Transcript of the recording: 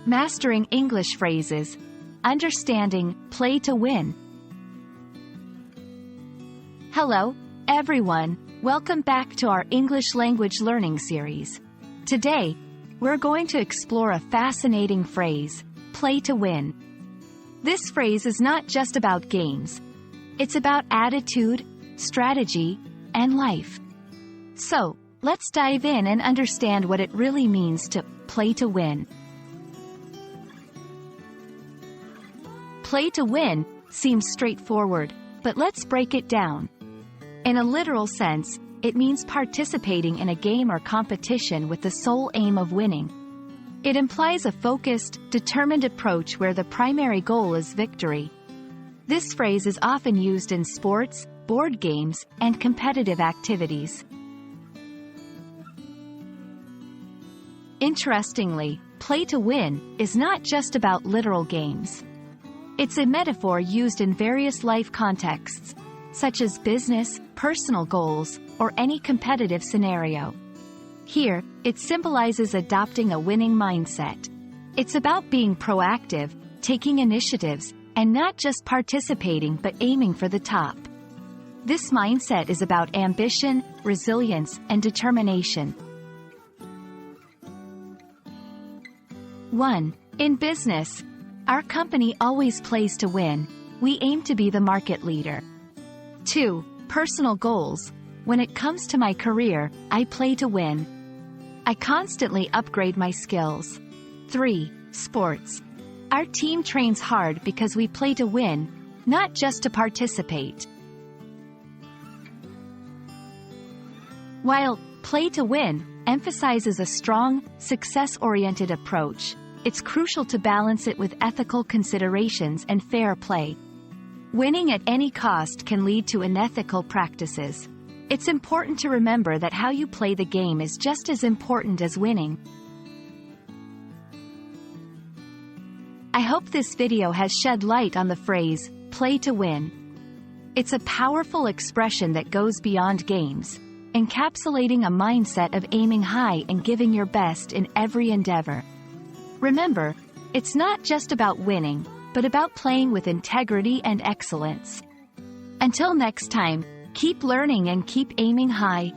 Mastering English phrases. Understanding play to win. Hello, everyone. Welcome back to our English language learning series. Today, we're going to explore a fascinating phrase, play to win. This phrase is not just about games. It's about attitude, strategy, and life. So, let's dive in and understand what it really means to play to win. Play to win seems straightforward, but let's break it down. In a literal sense, it means participating in a game or competition with the sole aim of winning. It implies a focused, determined approach where the primary goal is victory. This phrase is often used in sports, board games, and competitive activities. Interestingly, play to win is not just about literal games. It's a metaphor used in various life contexts, such as business, personal goals, or any competitive scenario. Here, it symbolizes adopting a winning mindset. It's about being proactive, taking initiatives, and not just participating but aiming for the top. This mindset is about ambition, resilience, and determination. 1. In business, our company always plays to win. We aim to be the market leader. 2. Personal goals. When it comes to my career, I play to win. I constantly upgrade my skills. 3. Sports. Our team trains hard because we play to win, not just to participate. While play to win emphasizes a strong, success-oriented approach, it's crucial to balance it with ethical considerations and fair play. Winning at any cost can lead to unethical practices. It's important to remember that how you play the game is just as important as winning. I hope this video has shed light on the phrase, play to win. It's a powerful expression that goes beyond games, encapsulating a mindset of aiming high and giving your best in every endeavor. Remember, it's not just about winning, but about playing with integrity and excellence. Until next time, keep learning and keep aiming high.